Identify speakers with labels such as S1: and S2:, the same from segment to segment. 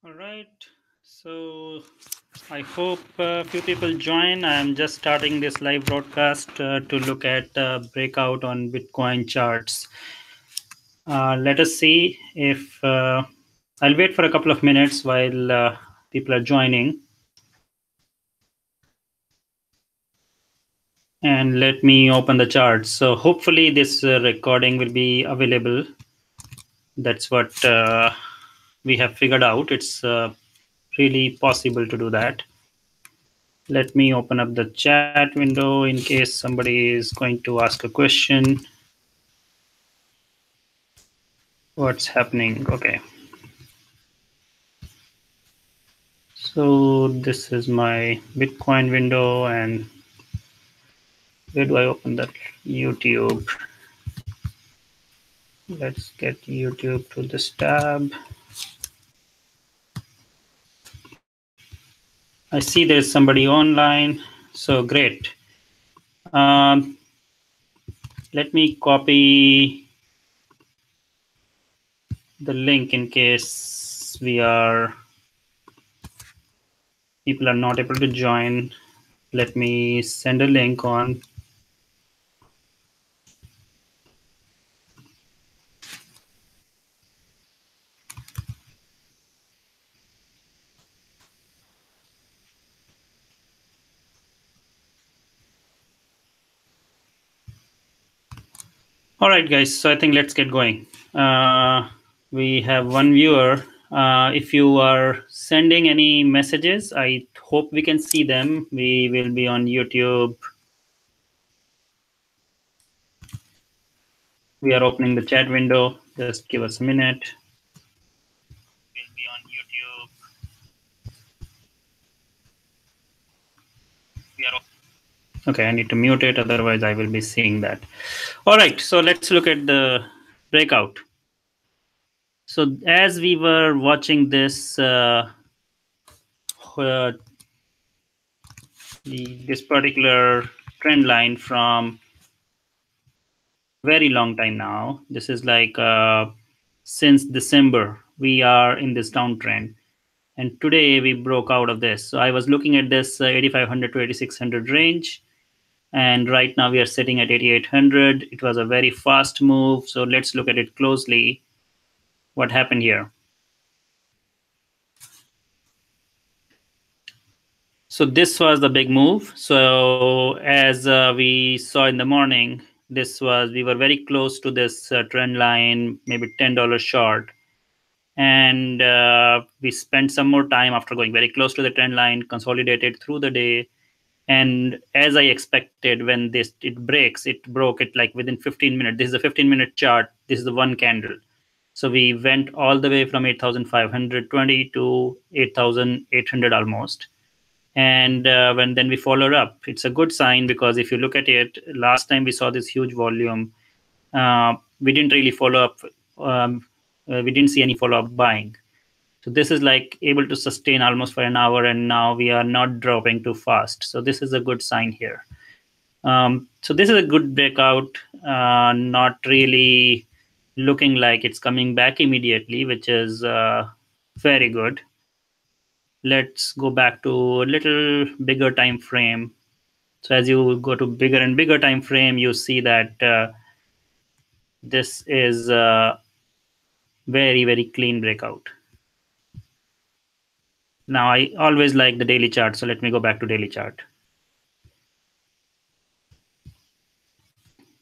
S1: All right. So I hope a few people join. I'm just starting this live broadcast to look at breakout on Bitcoin charts. Let us see if I'll wait for a couple of minutes while people are joining. And let me open the charts. So hopefully this recording will be available. That's what we have figured out. It's really possible to do that. Let me open up the chat window in case somebody is going to ask a question. What's happening? Okay. So this is my Bitcoin window, and where do I open that? YouTube. Let's get YouTube to this tab. I see there's somebody online. So great. Let me copy the link in case people are not able to join. Let me send a link on. All right, guys. So I think let's get going. We have one viewer. If you are sending any messages, I hope we can see them. We will be on YouTube. We are opening the chat window. Just give us a minute. We'll be on YouTube. Okay, I need to mute it. Otherwise, I will be seeing that. All right. So let's look at the breakout. So as we were watching this this particular trend line from very long time now, this is like since December we are in this downtrend, and today we broke out of this. So I was looking at this 8500 to 8600 range, and right now we are sitting at 8800. It was a very fast move, so let's look at it closely. What happened here? So this was the big move. So as we saw in the morning, we were very close to this trend line, maybe $10 short. And we spent some more time after going very close to the trend line, consolidated through the day. And as I expected, when it breaks, it broke it like within 15 minutes. This is a 15-minute chart. This is the one candle. So we went all the way from 8,520 to 8,800 almost. And then we followed up. It's a good sign, because if you look at it, last time we saw this huge volume, we didn't really follow up. We didn't see any follow-up buying. So this is like able to sustain almost for an hour, and now we are not dropping too fast. So this is a good sign here. So this is a good breakout, not really looking like it's coming back immediately, which is very good. Let's go back to a little bigger time frame. So as you go to bigger and bigger time frame, you see that this is a very, very clean breakout. Now, I always like the daily chart, so let me go back to daily chart.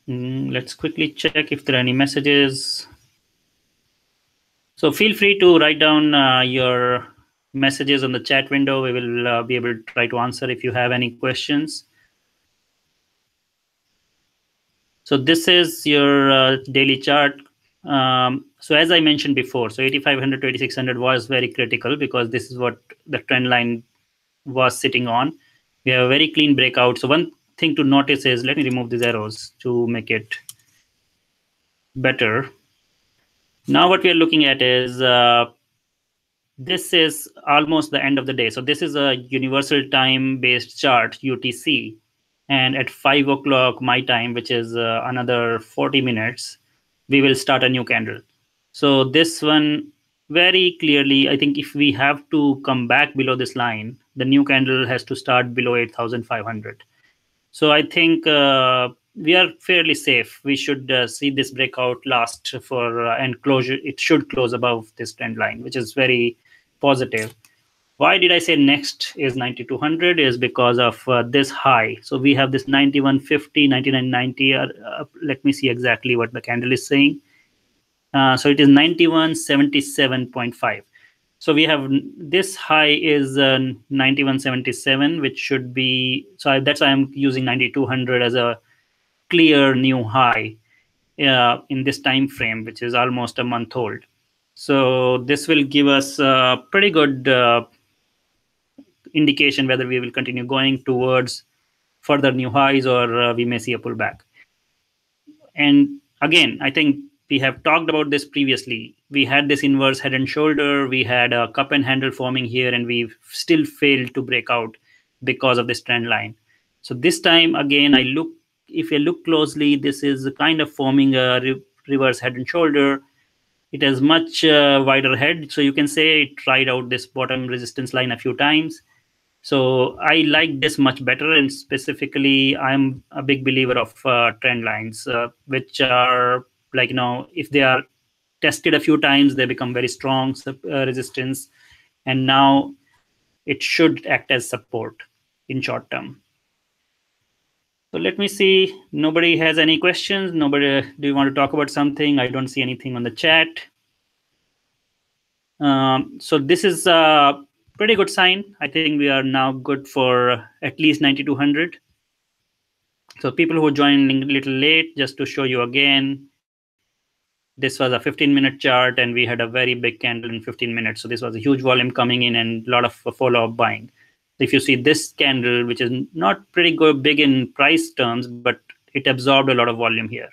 S1: Let's quickly check if there are any messages. So feel free to write down your messages on the chat window. We will be able to try to answer if you have any questions. So this is your daily chart. So as I mentioned before, so 8500 to 8600 was very critical, because this is what the trend line was sitting on. We have a very clean breakout. So one thing to notice is, let me remove these arrows to make it better. Now what we are looking at is this is almost the end of the day. So this is a universal time based chart, UTC. And at 5 o'clock my time, which is another 40 minutes, we will start a new candle. So this one very clearly, I think if we have to come back below this line, the new candle has to start below 8,500. So I think we are fairly safe. We should see this breakout last for and closure. It should close above this trend line, which is very positive. Why did I say next is 9200 is because of this high. So we have this 9150, 9990. Let me see exactly what the candle is saying. So it is 9177.5. So we have this high is 9177, which should be, that's why I'm using 9200 as a clear new high in this time frame, which is almost a month old. So this will give us a pretty good indication whether we will continue going towards further new highs or we may see a pullback. And again, I think we have talked about this previously. We had this inverse head and shoulder, we had a cup and handle forming here, and we've still failed to break out because of this trend line. So this time again, if you look closely, this is kind of forming a reverse head and shoulder. It has much wider head, so you can say it tried out this bottom resistance line a few times. So I like this much better, and specifically, I'm a big believer of trend lines, which are like, if they are tested a few times, they become very strong resistance, and now it should act as support in short term. So let me see. Nobody has any questions. Nobody. Do you want to talk about something? I don't see anything on the chat. So this is a pretty good sign. I think we are now good for at least 9200. So people who joined a little late, just to show you again, this was a 15-minute chart, and we had a very big candle in 15 minutes. So this was a huge volume coming in and a lot of follow-up buying. If you see this candle, which is not pretty good, big in price terms, but it absorbed a lot of volume here.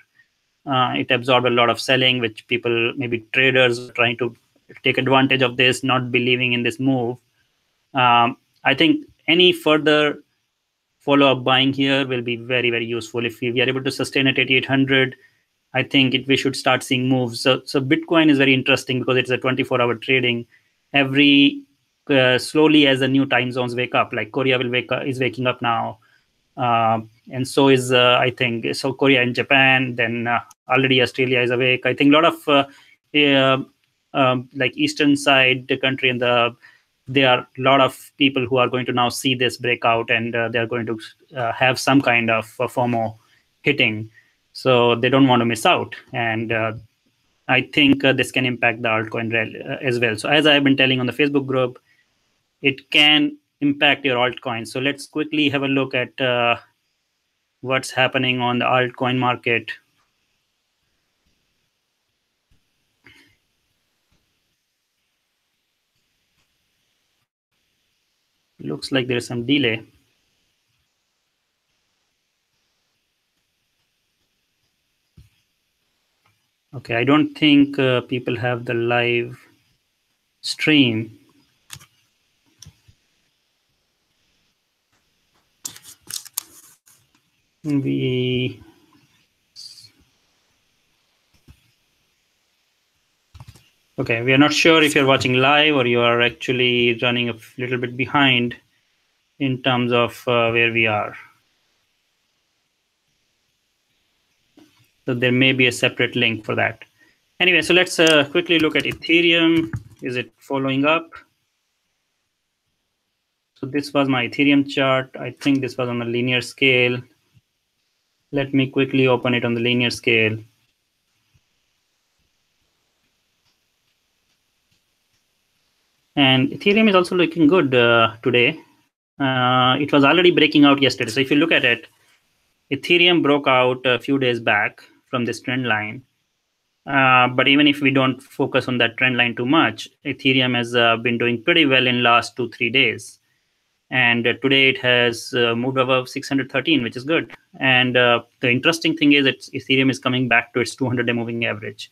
S1: It absorbed a lot of selling, which people, maybe traders, trying to take advantage of this, not believing in this move. I think any further follow-up buying here will be very, very useful. If we are able to sustain at 8,800, I think we should start seeing moves. So Bitcoin is very interesting because it's a 24-hour trading. Every slowly as the new time zones wake up, like Korea is waking up now, and so is I think so Korea and Japan. Then already Australia is awake. I think a lot of like eastern side the country and there are a lot of people who are going to now see this breakout, and they are going to have some kind of FOMO hitting. So they don't want to miss out. And I think this can impact the altcoin as well. So as I've been telling on the Facebook group, it can impact your altcoin. So let's quickly have a look at what's happening on the altcoin market. Looks like there's some delay. Okay, I don't think people have the live stream. Okay, we are not sure if you're watching live or you are actually running a little bit behind in terms of where we are. So there may be a separate link for that. Anyway, so let's quickly look at Ethereum. Is it following up? So this was my Ethereum chart. I think this was on a linear scale. Let me quickly open it on the linear scale. And Ethereum is also looking good today. It was already breaking out yesterday. So if you look at it, Ethereum broke out a few days back from this trend line. But even if we don't focus on that trend line too much, Ethereum has been doing pretty well in last 2-3 days. And today it has moved above 613, which is good. And the interesting thing is that Ethereum is coming back to its 200-day moving average.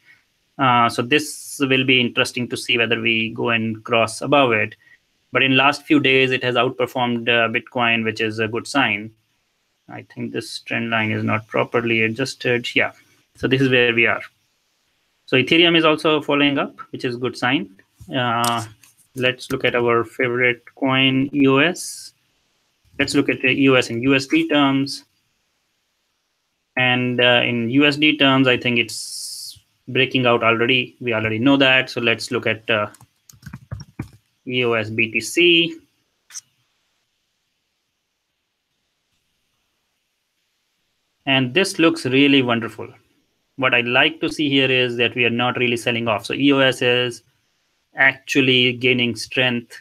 S1: So this will be interesting to see whether we go and cross above it. But in last few days, it has outperformed Bitcoin, which is a good sign. I think this trend line is not properly adjusted. Yeah. So this is where we are. So Ethereum is also following up, which is a good sign. Let's look at our favorite coin, EOS. Let's look at the EOS in USD terms. And in USD terms, I think it's breaking out already. We already know that. So let's look at EOS BTC. And this looks really wonderful. What I like to see here is that we are not really selling off. So EOS is actually gaining strength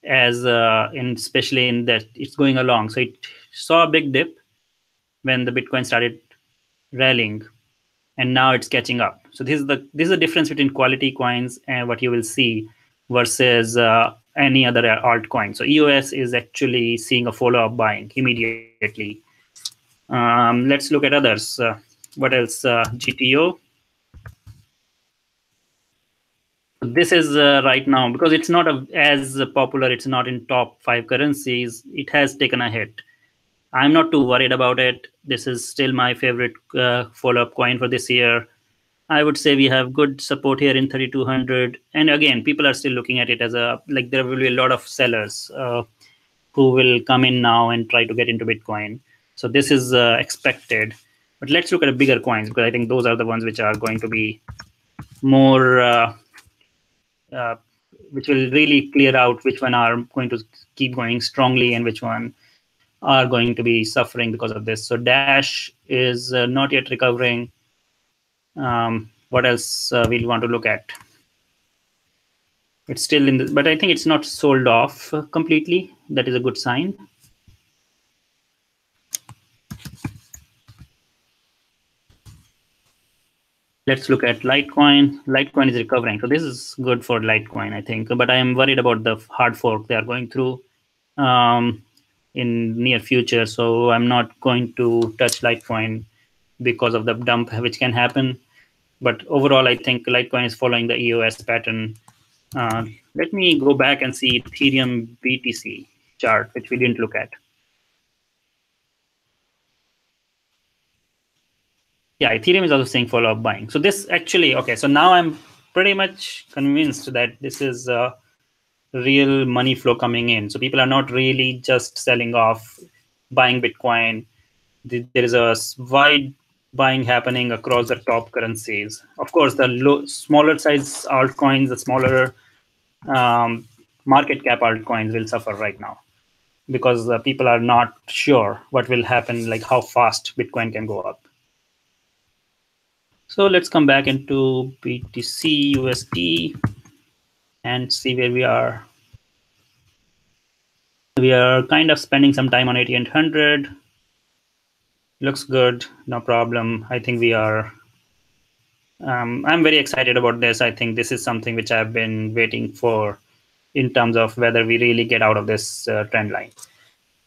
S1: as especially in that it's going along. So it saw a big dip when the Bitcoin started rallying, and now it's catching up. So this is the difference between quality coins and what you will see versus any other altcoin. So EOS is actually seeing a follow-up buying immediately. Let's look at others. What else? GTO. This is right now, because it's not as popular, it's not in top 5 currencies, it has taken a hit. I'm not too worried about it. This is still my favorite follow-up coin for this year. I would say we have good support here in 3200. And again, people are still looking at it as like there will be a lot of sellers who will come in now and try to get into Bitcoin. So this is expected. But let's look at bigger coins, because I think those are the ones which are going to be more which will really clear out which one are going to keep going strongly and which one are going to be suffering because of this. So Dash is not yet recovering. What else we'll want to look at? It's still in the, but I think it's not sold off completely. That is a good sign. Let's look at Litecoin. Litecoin is recovering. So this is good for Litecoin, I think. But I am worried about the hard fork they are going through in near future. So I'm not going to touch Litecoin because of the dump which can happen. But overall, I think Litecoin is following the EOS pattern. Let me go back and see Ethereum BTC chart, which we didn't look at. Yeah, Ethereum is also saying follow-up buying. So this actually, okay, so now I'm pretty much convinced that this is real money flow coming in. So people are not really just selling off, buying Bitcoin. There is a wide buying happening across the top currencies. Of course, the smaller size altcoins, the smaller market cap altcoins will suffer right now, because people are not sure what will happen, like how fast Bitcoin can go up. So let's come back into BTC USD and see where we are. We are kind of spending some time on 8800. Looks good, no problem. I think we are. I'm very excited about this. I think this is something which I've been waiting for in terms of whether we really get out of this trend line.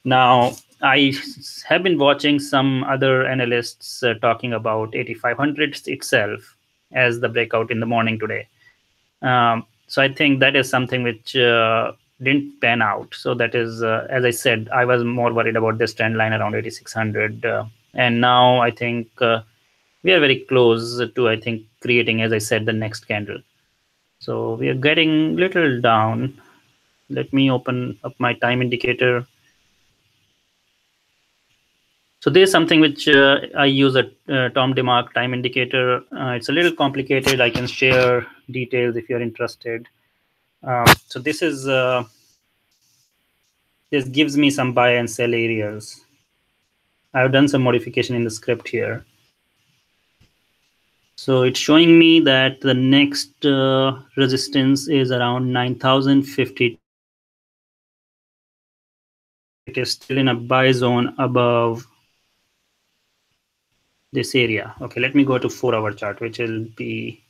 S1: Now, I have been watching some other analysts talking about 8500 itself as the breakout in the morning today. So I think that is something which didn't pan out. So that is, as I said, I was more worried about this trend line around 8600. And now I think we are very close to, I think, creating, as I said, the next candle. So we are getting little down. Let me open up my time indicator. So there's something which I use a Tom DeMark time indicator. It's a little complicated. I can share details if you're interested. So this is this gives me some buy and sell areas. I've done some modification in the script here. So it's showing me that the next resistance is around 9050. It is still in a buy zone above this area. Okay, let me go to 4-hour chart, which will be,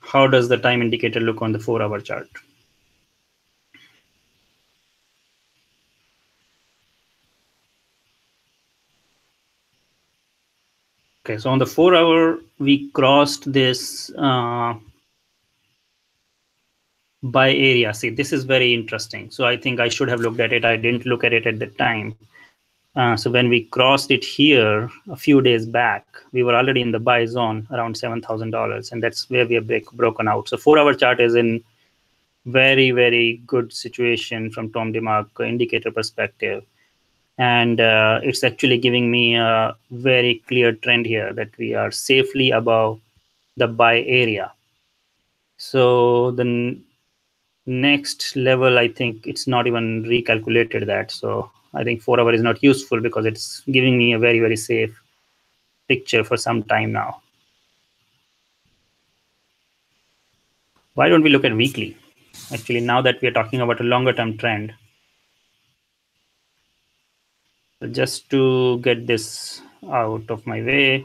S1: how does the time indicator look on the 4-hour chart? Okay, so on the 4-hour, we crossed this buy area. See, this is very interesting. So I think I should have looked at it. I didn't look at it at the time. So when we crossed it here a few days back, we were already in the buy zone around $7,000, and that's where we are broken out. So 4-hour chart is in very, very good situation from Tom DeMark indicator perspective. And it's actually giving me a very clear trend here that we are safely above the buy area. So the next level, I think it's not even recalculated that. So I think 4-hour is not useful because it's giving me a very, very safe picture for some time now. Why don't we look at weekly? Actually, now that we are talking about a longer term trend, just to get this out of my way,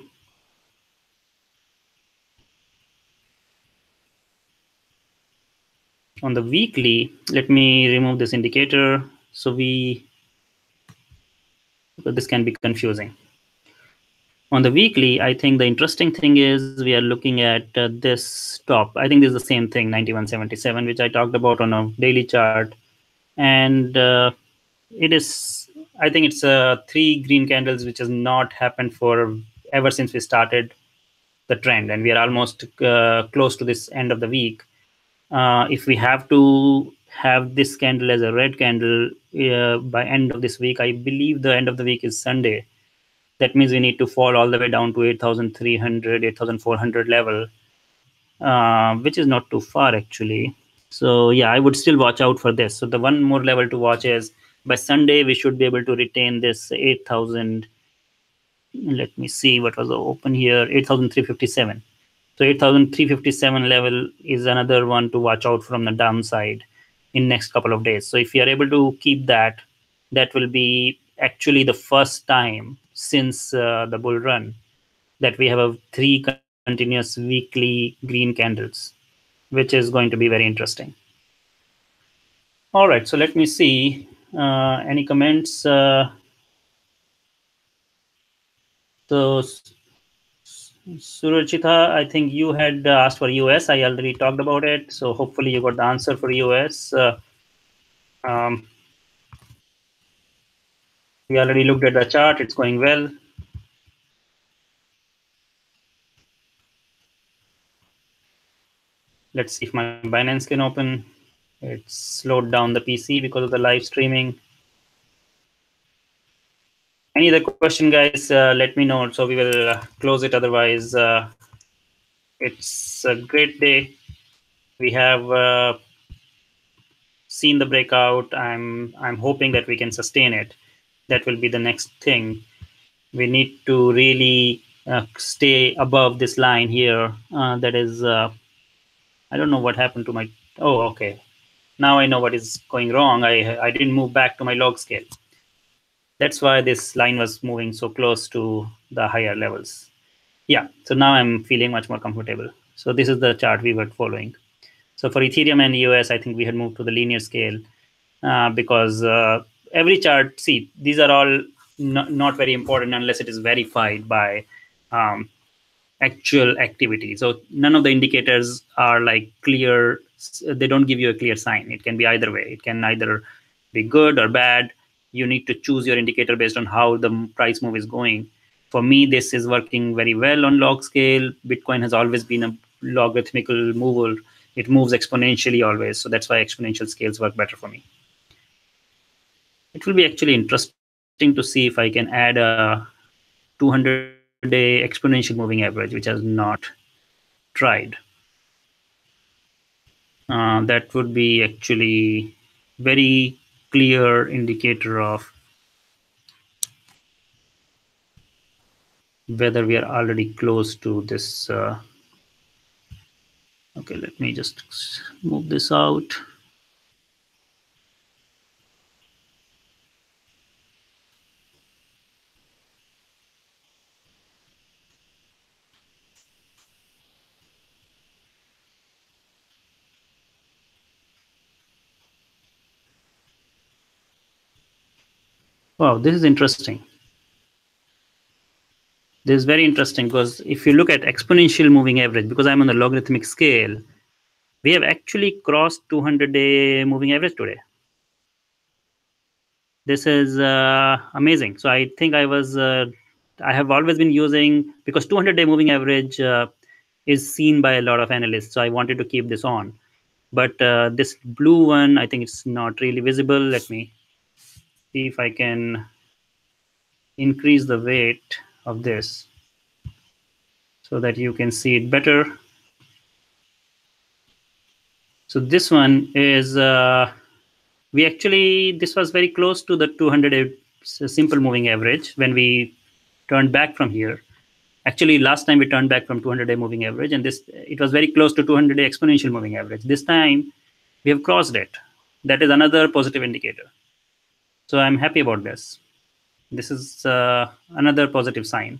S1: on the weekly, let me remove this indicator. So this can be confusing. On the weekly, I think the interesting thing is we are looking at this top. I think this is the same thing, 91.77, which I talked about on a daily chart. And it is, I think it's 3 green candles, which has not happened for ever since we started the trend. And we are almost close to this end of the week. If we have to have this candle as a red candle by end of this week, I believe the end of the week is Sunday. That means we need to fall all the way down to 8,300, 8,400 level, which is not too far actually. So yeah, I would still watch out for this. So the one more level to watch is by Sunday, we should be able to retain this 8,000. Let me see what was the open here, 8,357. So 8,357 level is another one to watch out from the downside in next couple of days. So if you are able to keep that, that will be actually the first time since the bull run that we have a 3 continuous weekly green candles, which is going to be very interesting. All right, so let me see any comments. So Surachita, I think you had asked for US. I already talked about it. So hopefully you got the answer for US. Um, we already looked at the chart. It's going well. Let's see if my Binance can open. It's slowed down the PC because of the live streaming. Any other question, guys? Let me know. So we will close it. Otherwise, it's a great day. We have seen the breakout. I'm hoping that we can sustain it. That will be the next thing. We need to really stay above this line here. That is, I don't know what happened to my. Oh, okay. Now I know what is going wrong. I didn't move back to my log scale. That's why this line was moving so close to the higher levels. Yeah, so now I'm feeling much more comfortable. So this is the chart we were following. So for Ethereum and US, I think we had moved to the linear scale because every chart, see, these are all not very important unless it is verified by actual activity. So none of the indicators are like clear. They don't give you a clear sign. It can be either way. It can either be good or bad. You need to choose your indicator based on how the price move is going. For me, this is working very well on log scale. Bitcoin has always been a logarithmical mover. It moves exponentially always. So that's why exponential scales work better for me. It will be actually interesting to see if I can add a 200-day exponential moving average, which has not tried. That would be actually very clear indicator of whether we are already close to this. Okay, let me just move this out. Wow, this is interesting. This is very interesting because if you look at exponential moving average, because I'm on the logarithmic scale, we have actually crossed 200-day moving average today. This is amazing. So I think I have always been using, because 200-day moving average is seen by a lot of analysts. So I wanted to keep this on. But this blue one, I think it's not really visible. Let me see if I can increase the weight of this so that you can see it better. So this one is, this was very close to the 200 simple moving average when we turned back from here. Actually, last time we turned back from 200-day moving average, and it was very close to 200-day exponential moving average. This time we have crossed it. That is another positive indicator. So I'm happy about this. This is another positive sign.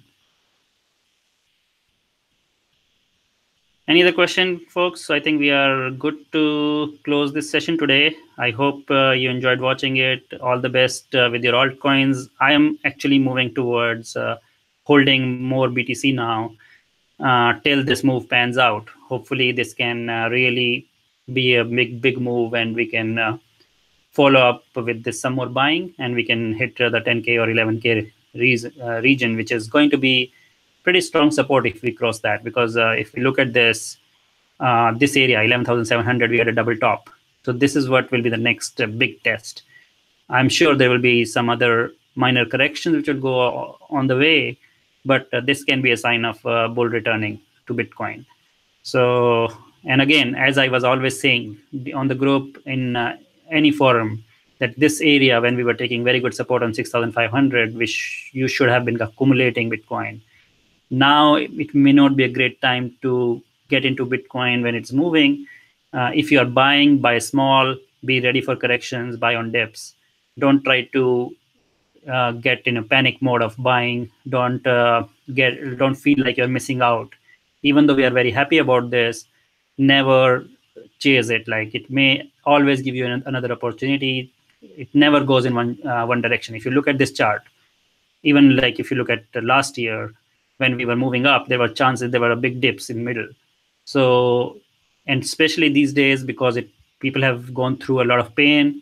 S1: Any other question, folks? So I think we are good to close this session today. I hope you enjoyed watching it. All the best with your altcoins. I am actually moving towards holding more BTC now till this move pans out. Hopefully, this can really be a big move, and we can follow up with this some more buying, and we can hit the 10K or 11K region, which is going to be pretty strong support if we cross that. Because if we look at this area, 11,700, we had a double top. So this is what will be the next big test. I'm sure there will be some other minor corrections which will go on the way, but this can be a sign of bull returning to Bitcoin. So, and again, as I was always saying on the group in any forum, that this area, when we were taking very good support on 6,500, which you should have been accumulating Bitcoin. Now it may not be a great time to get into Bitcoin when it's moving. If you are buying, buy small, be ready for corrections, buy on dips. Don't try to get in a panic mode of buying. Don't feel like you're missing out. Even though we are very happy about this, never chase it. Like, it may always give you another opportunity. It never goes in one direction. If you look at this chart, even like if you look at last year when we were moving up, there were chances there were big dips in middle. So, and especially these days, because people have gone through a lot of pain,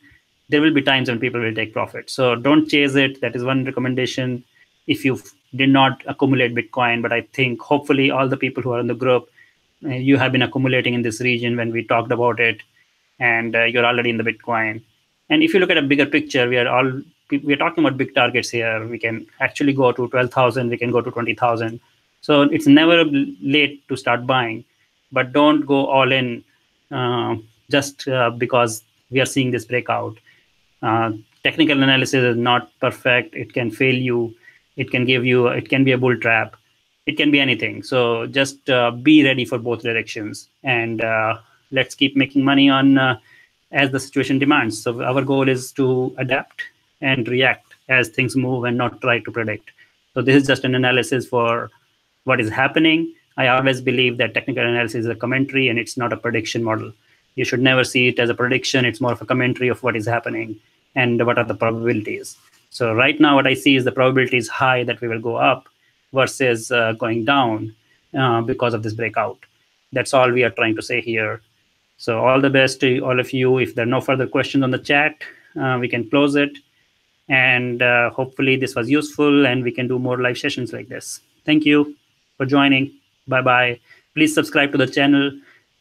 S1: there will be times when people will take profit. So don't chase it. That is one recommendation if you did not accumulate Bitcoin. But I think hopefully all the people who are in the group, you have been accumulating in this region when we talked about it, and you're already in the Bitcoin. And if you look at a bigger picture, we are talking about big targets here. We can actually go to 12,000. We can go to 20,000. So it's never late to start buying, but don't go all in just because we are seeing this breakout. Technical analysis is not perfect. It can fail you. It can be a bull trap. It can be anything. So just be ready for both directions, and let's keep making money on as the situation demands. So our goal is to adapt and react as things move and not try to predict. So this is just an analysis for what is happening. I always believe that technical analysis is a commentary and it's not a prediction model. You should never see it as a prediction. It's more of a commentary of what is happening and what are the probabilities. So right now what I see is the probability is high that we will go up versus going down because of this breakout. That's all we are trying to say here. So all the best to all of you. If there are no further questions on the chat, we can close it. And hopefully this was useful and we can do more live sessions like this. Thank you for joining. Bye-bye. Please subscribe to the channel.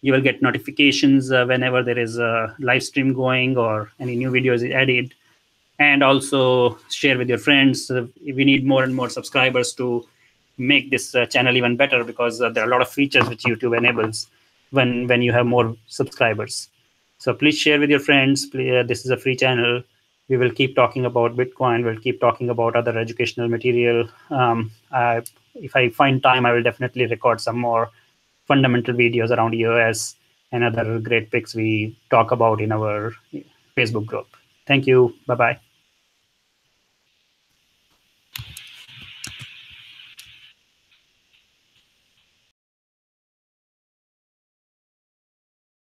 S1: You will get notifications whenever there is a live stream going or any new videos is added. And also share with your friends. We need more and more subscribers to make this channel even better, because there are a lot of features which YouTube enables when you have more subscribers. So please share with your friends. This is a free channel. We will keep talking about Bitcoin. We'll keep talking about other educational material. If I find time, I will definitely record some more fundamental videos around EOS and other great picks we talk about in our Facebook group. Thank you. Bye-bye.